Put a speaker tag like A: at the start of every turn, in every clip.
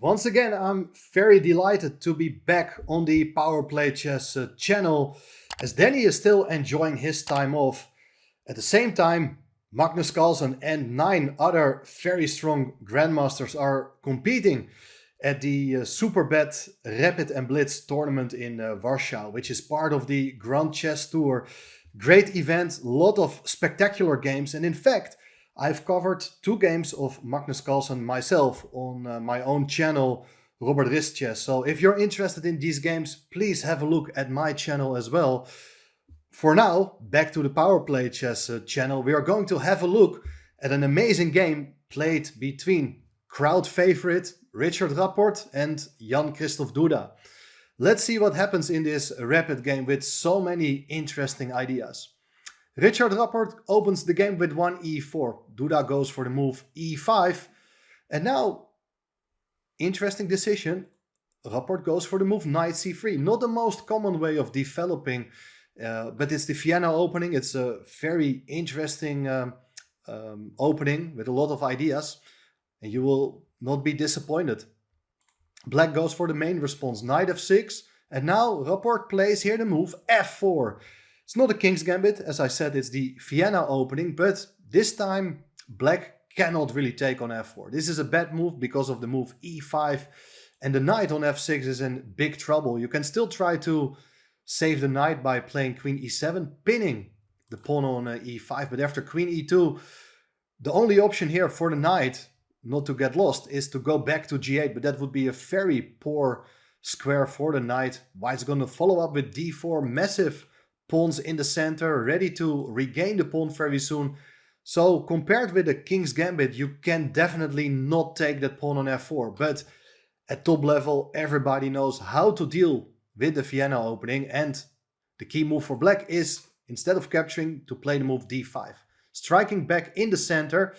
A: Once again, I'm very delighted to be back on the PowerPlayChess channel, as Danny is still enjoying his time off. At the same time, Magnus Carlsen and 9 other very strong grandmasters are competing at the Superbet Rapid and Blitz tournament in Warsaw, which is part of the Grand Chess Tour. Great event, lot of spectacular games, and in fact, I've covered 2 games of Magnus Carlsen myself on my own channel, Robert Wrist Chess. So if you're interested in these games, please have a look at my channel as well. For now, back to the PowerPlayChess channel, we are going to have a look at an amazing game played between crowd favorite Richard Rapport and Jan-Krzysztof Duda. Let's see what happens in this rapid game with so many interesting ideas. Richard Rapport opens the game with 1 e4. Duda goes for the move e5. And now, interesting decision, Rapport goes for the move knight c3. Not the most common way of developing, but it's the Vienna opening. It's a very interesting opening with a lot of ideas, and you will not be disappointed. Black goes for the main response, knight f6. And now Rapport plays here the move f4. It's not a king's gambit, as I said, it's the Vienna opening, but this time black cannot really take on f4. This is a bad move because of the move e5, and the knight on f6 is in big trouble. You can still try to save the knight by playing queen e7, pinning the pawn on e5, but after queen e2, the only option here for the knight not to get lost is to go back to g8, but that would be a very poor square for the knight. White's going to follow up with d4, massive pawns in the center, ready to regain the pawn very soon. So compared with the king's gambit, you can definitely not take that pawn on f4. But at top level, everybody knows how to deal with the Vienna opening. And the key move for black is, instead of capturing, to play the move d5. Striking back in the center.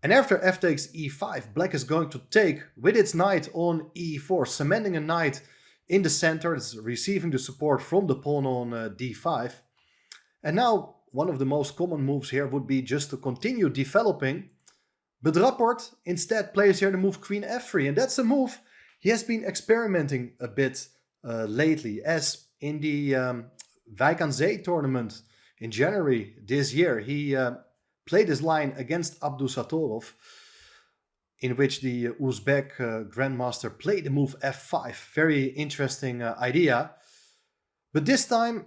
A: And after f takes e5, black is going to take with its knight on e4, cementing a knight in the center. It's receiving the support from the pawn on d5. And now one of the most common moves here would be just to continue developing. But Rapport instead plays here the move queen f3. And that's a move he has been experimenting a bit lately. As in the Wijk aan Zee tournament in January this year, he played his line against Abdusattorov, in which the Uzbek grandmaster played the move f5. Very interesting idea. But this time,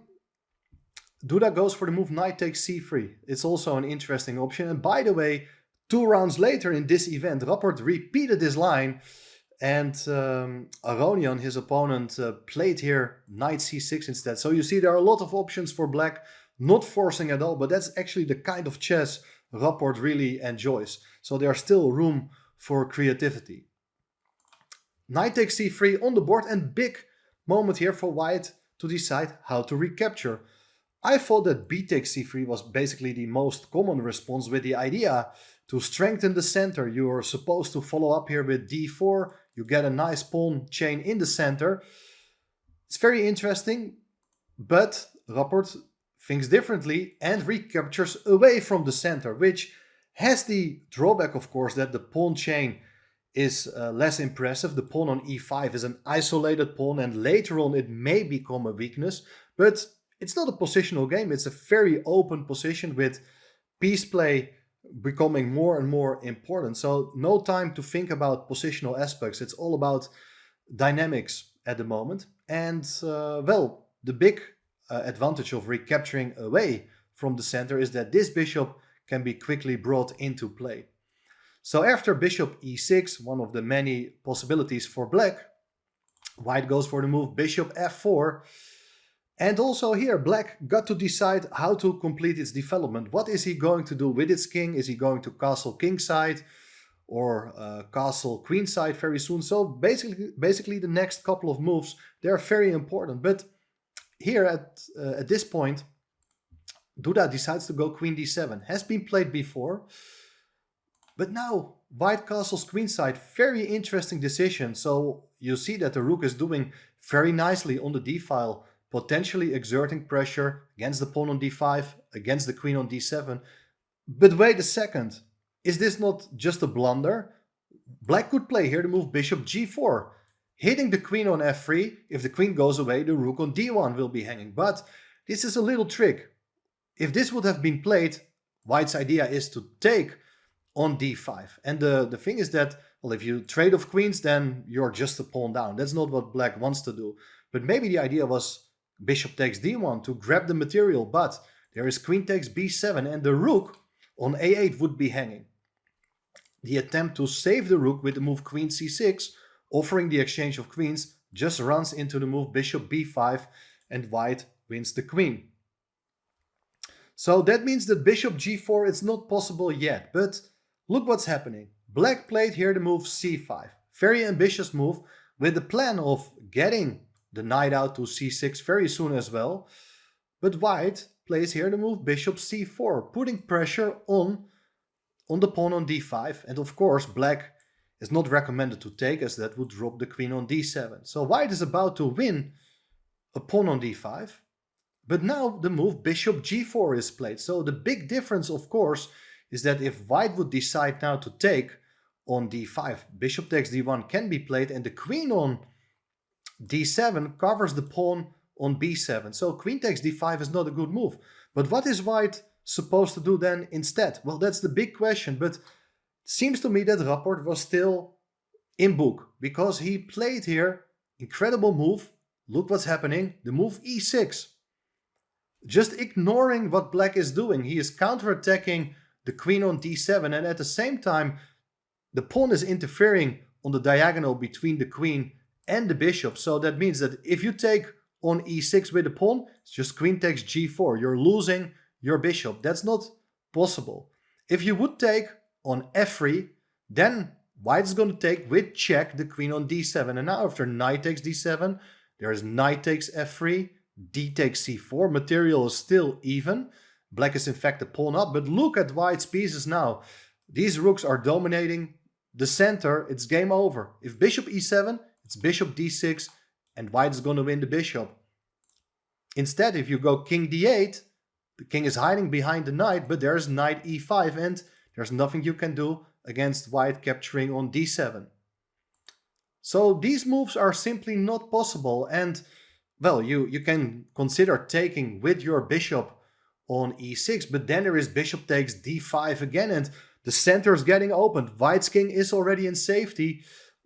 A: Duda goes for the move knight takes c3. It's also an interesting option. And by the way, 2 rounds later in this event, Rapport repeated this line. And Aronian, his opponent, played here knight c6 instead. So you see there are a lot of options for black, not forcing at all. But that's actually the kind of chess Rapport really enjoys. So there's still room for creativity. Knight takes c3 on the board, and big moment here for white to decide how to recapture. I thought that b takes c3 was basically the most common response, with the idea to strengthen the center. You are supposed to follow up here with d4. You get a nice pawn chain in the center. It's very interesting, but Rapport thinks differently and recaptures away from the center, which has the drawback, of course, that the pawn chain is less impressive. The pawn on e5 is an isolated pawn, and later on it may become a weakness, but it's not a positional game. It's a very open position with piece play becoming more and more important. So no time to think about positional aspects. It's all about dynamics at the moment. And well, the big advantage of recapturing away from the center is that this bishop can be quickly brought into play. So after bishop e6, one of the many possibilities for black, white goes for the move bishop f4. And also here, black got to decide how to complete its development. What is he going to do with its king? Is he going to castle kingside or castle queenside very soon? So basically the next couple of moves, they're very important. But here at this point, Duda decides to go queen d7. Has been played before. But now white castles queenside. Very interesting decision. So you see that the rook is doing very nicely on the d-file, potentially exerting pressure against the pawn on d5, against the queen on d7. But wait a second. Is this not just a blunder? Black could play here the move bishop g4, hitting the queen on f3. If the queen goes away, the rook on d1 will be hanging. But this is a little trick. If this would have been played, white's idea is to take on d5. And the thing is that, well, if you trade off queens, then you're just a pawn down. That's not what black wants to do. But maybe the idea was bishop takes d1 to grab the material, but there is queen takes b7 and the rook on a8 would be hanging. The attempt to save the rook with the move queen c6, offering the exchange of queens, just runs into the move bishop b5 and white wins the queen. So that means that bishop g4 is not possible yet, but look what's happening. Black played here the move c5. Very ambitious move with the plan of getting the knight out to c6 very soon as well. But white plays here the move bishop c4, putting pressure on the pawn on d5. And of course, black is not recommended to take, as that would drop the queen on d7. So white is about to win a pawn on d5. But now the move bishop g4 is played. So the big difference, of course, is that if white would decide now to take on d5, bishop takes d1 can be played, and the queen on d7 covers the pawn on b7. So queen takes d5 is not a good move. But what is white supposed to do then instead? Well, that's the big question, but it seems to me that Rapport was still in book, because he played here incredible move. Look what's happening, the move e6. Just ignoring what black is doing. He is counterattacking the queen on d7, and at the same time the pawn is interfering on the diagonal between the queen and the bishop. So that means that if you take on e6 with the pawn, it's just queen takes g4. You're losing your bishop. That's not possible. If you would take on f3, then white is going to take with check the queen on d7. And now after knight takes d7, there is knight takes f3, d takes c4. Material is still even. Black is in fact a pawn up, but look at white's pieces now. These rooks are dominating the center. It's game over. If bishop e7, it's bishop d6, and white is going to win the bishop. Instead, if you go king d8, the king is hiding behind the knight, but there's knight e5, and there's nothing you can do against white capturing on d7. So these moves are simply not possible, and well, you can consider taking with your bishop on e6, but then there is bishop takes d5 again, and the center is getting opened. White's king is already in safety.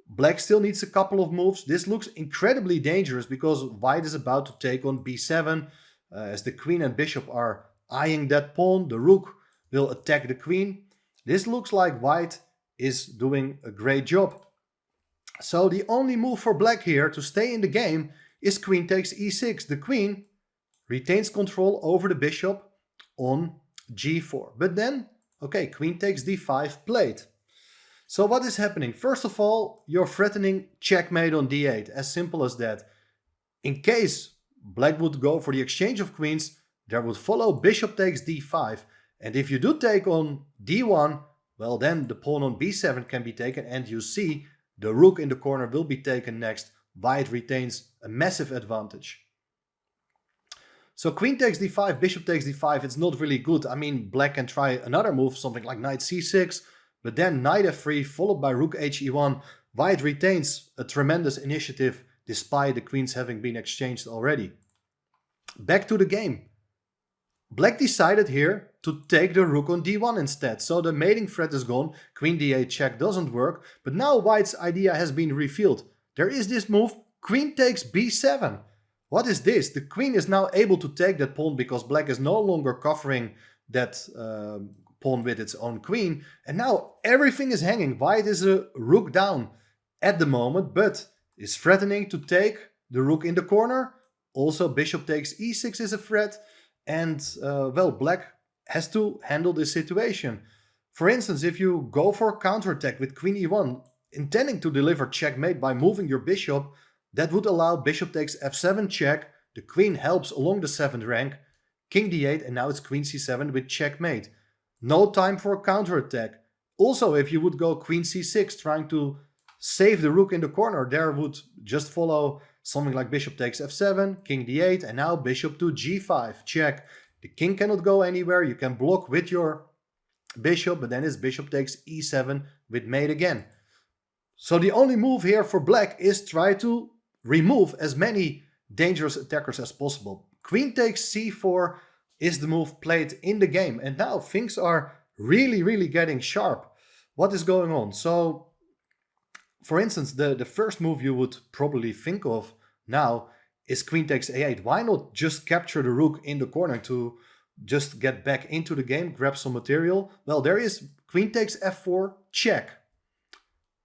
A: Black still needs a couple of moves. This looks incredibly dangerous because white is about to take on b7. As the queen and bishop are eyeing that pawn, the rook will attack the queen. This looks like white is doing a great job. So the only move for black here to stay in the game is queen takes e6. The queen retains control over the bishop on g4. But then, okay, queen takes d5 played. So what is happening? First of all, you're threatening checkmate on d8. As simple as that. In case black would go for the exchange of queens, there would follow bishop takes d5. And if you do take on d1, well, then the pawn on b7 can be taken, and you see the rook in the corner will be taken next. White retains a massive advantage. So queen takes d5, bishop takes d5, it's not really good. I mean, black can try another move, something like knight c6, but then knight f3 followed by rook he1. White retains a tremendous initiative despite the queens having been exchanged already. Back to the game. Black decided here to take the rook on d1 instead, so the mating threat is gone. Queen d8 check doesn't work, but now white's idea has been revealed. There is this move, queen takes b7. What is this? The queen is now able to take that pawn because black is no longer covering that pawn with its own queen. And now everything is hanging. White is a rook down at the moment, but is threatening to take the rook in the corner. Also, bishop takes e6 is a threat. And, well, black has to handle this situation. For instance, if you go for a counterattack with queen e1, intending to deliver checkmate by moving your bishop, that would allow bishop takes f7 check, the queen helps along the 7th rank, king d8, and now it's queen c7 with checkmate. No time for a counterattack. Also, if you would go queen c6 trying to save the rook in the corner, there would just follow something like bishop takes f7, king d8, and now bishop to g5, check. The king cannot go anywhere, you can block with your bishop, but then it's bishop takes e7 with mate again. So the only move here for black is try to remove as many dangerous attackers as possible. Queen takes c4 is the move played in the game. And now things are really getting sharp. What is going on? So, for instance, the first move you would probably think of now is queen takes a8. Why not just capture the rook in the corner to just get back into the game, grab some material? Well, there is queen takes f4, check.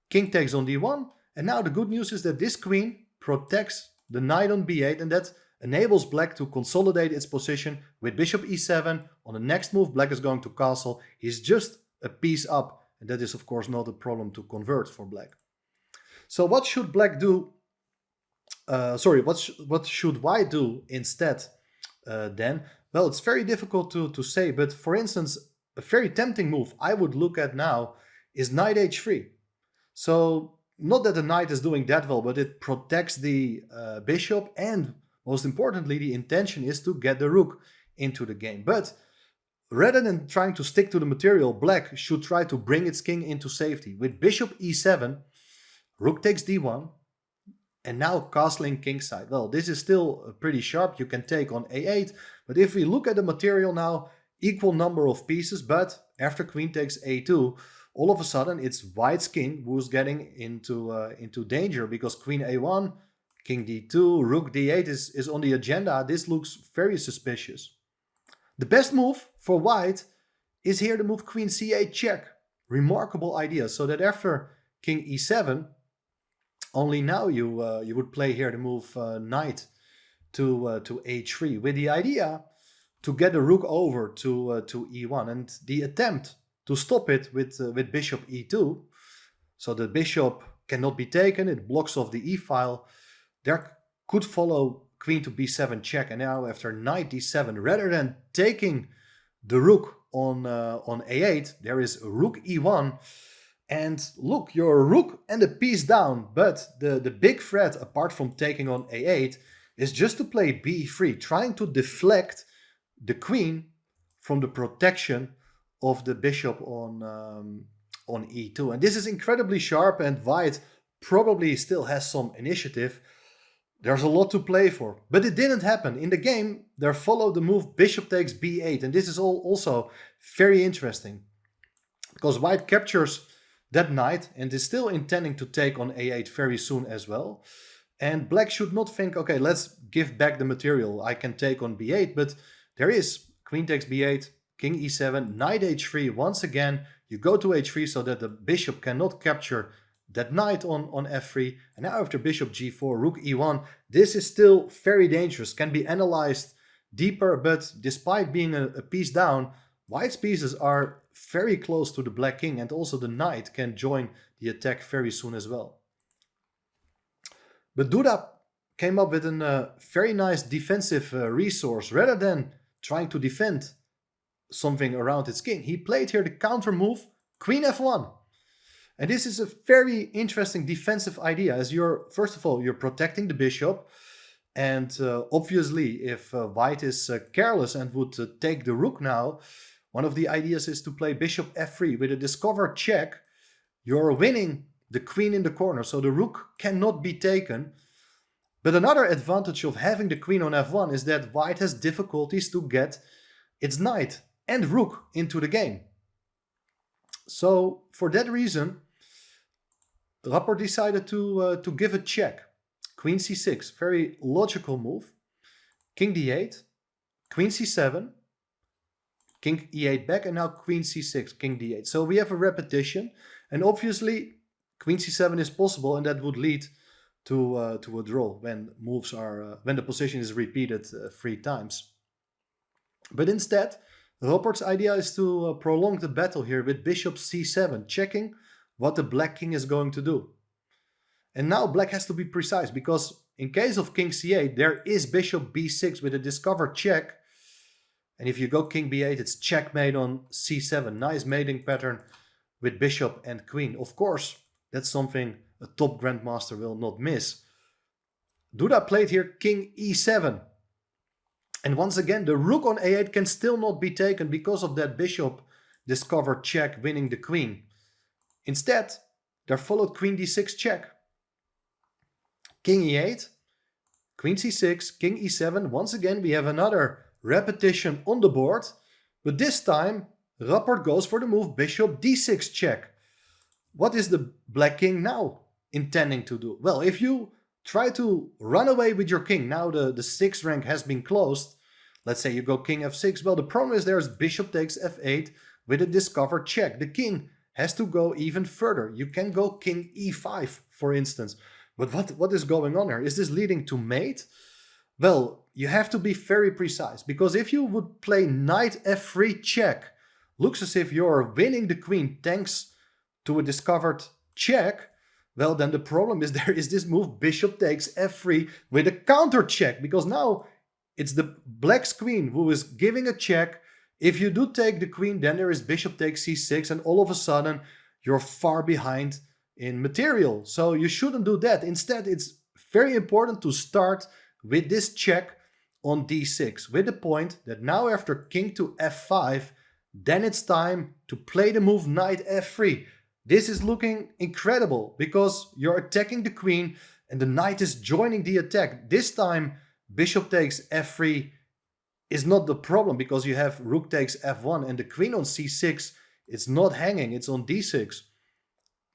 A: King takes on d1. And now the good news is that this queen protects the knight on b8, and that enables black to consolidate its position with bishop e7. On the next move, black is going to castle. He's just a piece up, and that is of course not a problem to convert for black. So what should black do? What should white do instead then? Well, it's very difficult to say, but for instance, a very tempting move I would look at now is knight h3. So not that the knight is doing that well, but it protects the bishop, and most importantly, the intention is to get the rook into the game. But rather than trying to stick to the material, black should try to bring its king into safety. With bishop e7, rook takes d1, and now castling kingside. Well, this is still pretty sharp. You can take on a8, but if we look at the material now, equal number of pieces, but after queen takes a2, all of a sudden it's white's king who's getting into danger, because queen a1, king d2, rook d8 is on the agenda. This looks very suspicious. The best move for white is here the move queen c8 check. Remarkable idea. So that after king e7, only now you would play here the move knight to h3, with the idea to get the rook over to e1, and the attempt to stop it with bishop e2. So the bishop cannot be taken, it blocks off the e-file. There could follow queen to b7 check, and now after knight d7, rather than taking the rook on a8, there is rook e1. And look, you're a rook and a piece down, but the big threat, apart from taking on a8, is just to play b3, trying to deflect the queen from the protection of the bishop on e2. And this is incredibly sharp, and white probably still has some initiative. There's a lot to play for, but it didn't happen. In the game, there followed the move bishop takes b8, and this is also very interesting, because white captures that knight and is still intending to take on a8 very soon as well. And black should not think, okay, let's give back the material, I can take on b8, but there is queen takes b8, king e7, knight h3. Once again, you go to h3 so that the bishop cannot capture that knight on f3. And now after bishop g4, rook e1, this is still very dangerous, can be analyzed deeper, but despite being a piece down, white's pieces are very close to the black king, and also the knight can join the attack very soon as well. But Duda came up with a very nice defensive resource. Rather than trying to defend something around its king, he played here the counter move queen f1. And this is a very interesting defensive idea, as first of all, you're protecting the bishop. And obviously, if white is careless and would take the rook now, one of the ideas is to play bishop f3. With a discovered check, you're winning the queen in the corner, so the rook cannot be taken. But another advantage of having the queen on f1 is that white has difficulties to get its knight and rook into the game. So for that reason, Rapport decided to give a check. Queen c6, very logical move. King d8, queen c7, king e8 back, and now queen c6, king d8. So we have a repetition, and obviously queen c7 is possible, and that would lead to a draw when moves are when the position is repeated 3 times. But instead, Rapport's idea is to prolong the battle here with bishop c7, checking what the black king is going to do. And now black has to be precise, because in case of king c8, there is bishop b6 with a discovered check. And if you go king b8, it's checkmate on c7. Nice mating pattern with bishop and queen. Of course, that's something a top grandmaster will not miss. Duda played here king e7. And once again, the rook on a8 can still not be taken because of that bishop discovered check winning the queen. Instead, there followed queen d6 check. King e8, queen c6, king e7. Once again, we have another repetition on the board, but this time Rapport goes for the move bishop d6 check. What is the black king now intending to do? Well, if you try to run away with your king, now the 6th rank has been closed. Let's say you go king f6. Well, the problem is there's bishop takes f8 with a discovered check. The king has to go even further. You can go king e5, for instance. But what is going on here? Is this leading to mate? Well, you have to be very precise, because if you would play knight f3 check, looks as if you're winning the queen thanks to a discovered check. Well, then the problem is there is this move bishop takes f3 with a counter check, because now it's the black's queen who is giving a check. If you do take the queen, then there is bishop takes c6, and all of a sudden you're far behind in material. So you shouldn't do that. Instead, it's very important to start with this check on d6, with the point that now after king to f5, then it's time to play the move knight f3. This is looking incredible because you're attacking the queen and the knight is joining the attack. This time bishop takes f3 is not the problem, because you have rook takes f1 and the queen on c6, it's not hanging, it's on d6.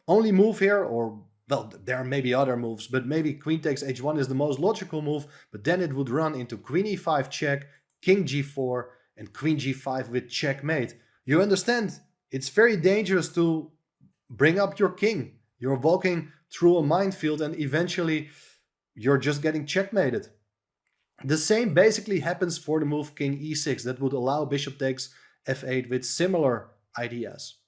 A: Only move here, or well, there are maybe other moves, but maybe queen takes h1 is the most logical move, but then it would run into queen e5 check, king g4, and queen g5 with checkmate. You understand? It's very dangerous to bring up your king. You're walking through a minefield and eventually you're just getting checkmated. The same basically happens for the move king e6. That would allow bishop takes f8 with similar ideas.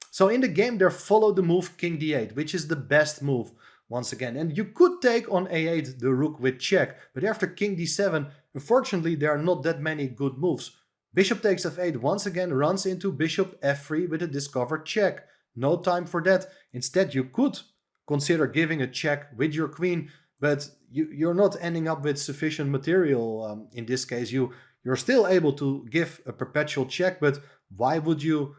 A: So in the game there followed the move king d8, which is the best move once again. And you could take on a8 the rook with check, but after king d7, unfortunately there are not that many good moves. Bishop takes f8 once again runs into bishop f3 with a discovered check. No time for that. Instead, you could consider giving a check with your queen, but you're not ending up with sufficient material. In this case, you're still able to give a perpetual check, but why would you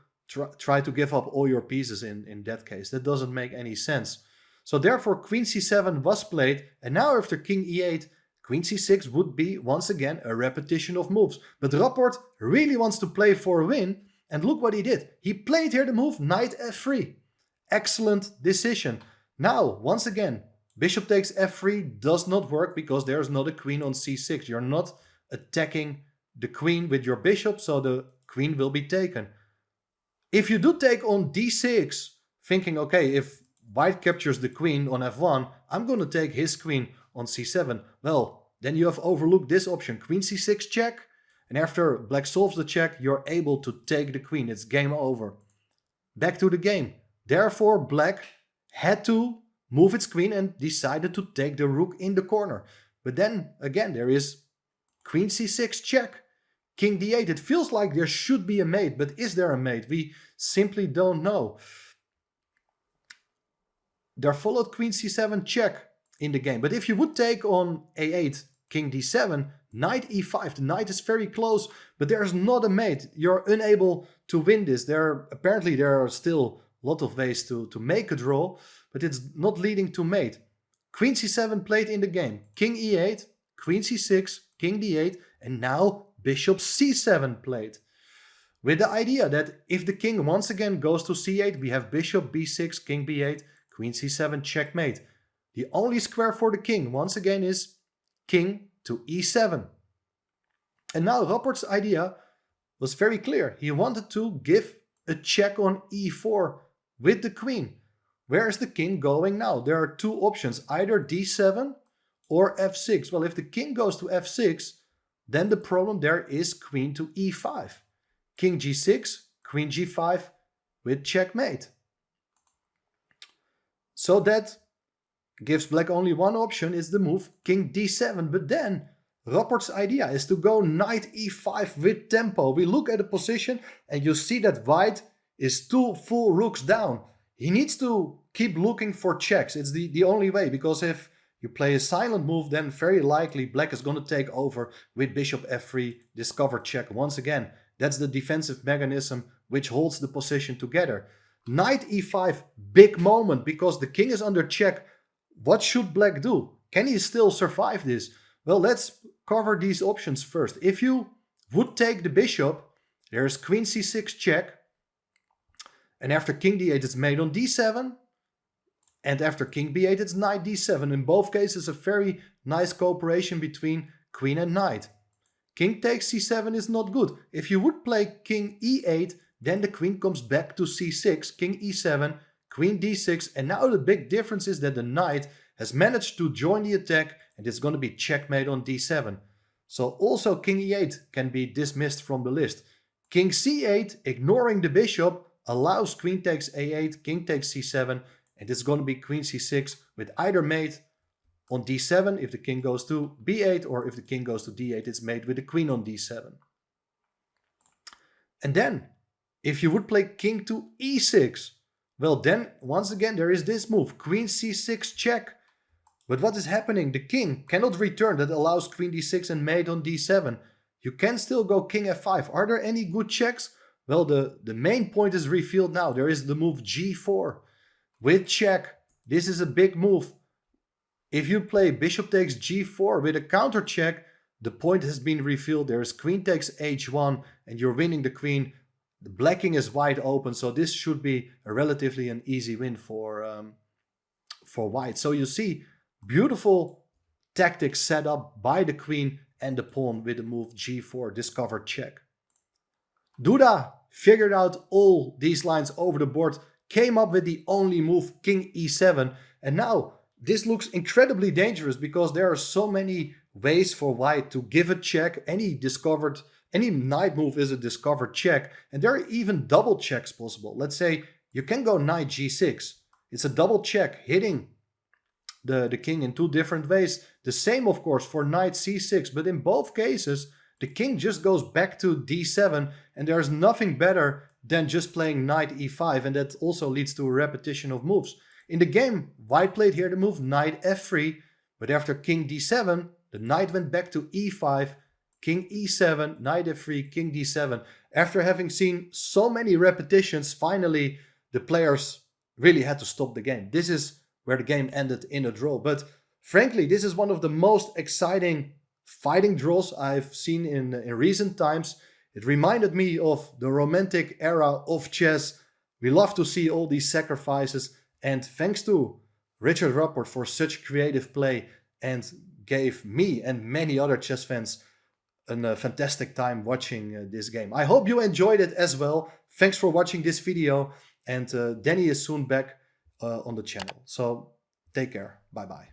A: try to give up all your pieces in that case? That doesn't make any sense. So therefore, queen c7 was played, and now after king e8, queen c6 would be once again a repetition of moves. But Rapport really wants to play for a win, and look what he did. He played here the move knight f3. Excellent decision. Now, once again, bishop takes f3 does not work because there's not a queen on c6. You're not attacking the queen with your bishop, so the queen will be taken. If you do take on d6, thinking, okay, if white captures the queen on f1, I'm going to take his queen on c7. Well, then you have overlooked this option, queen c6 check. And after black solves the check, you're able to take the queen. It's game over. Back to the game. Therefore, black had to move its queen and decided to take the rook in the corner. But then, again, there is queen c6 check, king d8. It feels like there should be a mate, but is there a mate? We simply don't know. There followed queen c7 check in the game. But if you would take on a8, king d7, knight e5, the knight is very close, but there's not a mate. You're unable to win this. Apparently there are still a lot of ways to make a draw, but it's not leading to mate. Queen c7 played in the game. King e8, queen c6, king d8, and now bishop c7 played. With the idea that if the king once again goes to c8, we have bishop b6, king b8, queen c7 checkmate. The only square for the king once again is king to e7. And now Rapport's idea was very clear. He wanted to give a check on e4 with the queen. Where is the king going now? There are two options, either d7 or f6. Well, if the king goes to f6, then the problem there is queen to e5. King g6, queen g5 with checkmate. So that gives black only one option, is the move king d7. But then Rapport's idea is to go knight e5 with tempo. We look at the position and you see that white is 2 full rooks down. He needs to keep looking for checks. It's the only way, because if you play a silent move, then very likely black is going to take over with bishop f3, discover check once again. That's the defensive mechanism which holds the position together. Knight e5, big moment because the king is under check. What should black do? Can he still survive this? Well, let's cover these options first. If you would take the bishop, there's queen c6 check. And after king d8, it's mate on d7. And after king b8, it's knight d7. In both cases, a very nice cooperation between queen and knight. King takes c7 is not good. If you would play king e8, then the queen comes back to c6, king e7, queen d6. And now the big difference is that the knight has managed to join the attack, and it's going to be checkmate on d7. So also king e8 can be dismissed from the list. King c8, ignoring the bishop, allows queen takes a8, king takes c7, and it's going to be queen c6 with either mate on d7 if the king goes to b8, or if the king goes to d8, it's mate with the queen on d7. And then, if you would play king to e6, well then, once again, there is this move, queen c6 check. But what is happening? The king cannot return. That allows queen d6 and mate on d7. You can still go king f5. Are there any good checks? Well, the main point is revealed now. There is the move g4 with check. This is a big move. If you play bishop takes g4 with a counter check, the point has been revealed. There is queen takes h1 and you're winning the queen. The black king is wide open, so this should be a relatively an easy win for white. So you see, beautiful tactics set up by the queen and the pawn with the move g4, discovered check. Duda figured out all these lines over the board, came up with the only move, king e7. And now this looks incredibly dangerous because there are so many ways for white to give a check. Any knight move is a discovered check. And there are even double checks possible. Let's say you can go knight g6. It's a double check hitting the king in two different ways. The same, of course, for knight c6. But in both cases, the king just goes back to d7. And there's nothing better than just playing knight e5. And that also leads to a repetition of moves. In the game, white played here the move knight f3. But after king d7, the knight went back to e5. King e7, knight f3, king d7. After having seen so many repetitions, finally the players really had to stop the game. This is where the game ended in a draw. But frankly, this is one of the most exciting fighting draws I've seen in recent times. It reminded me of the romantic era of chess. We love to see all these sacrifices. And thanks to Richard Rapport for such creative play, and gave me and many other chess fans a fantastic time watching this game. I hope you enjoyed it as well. Thanks for watching this video, and Danny is soon back on the channel. So take care. Bye bye.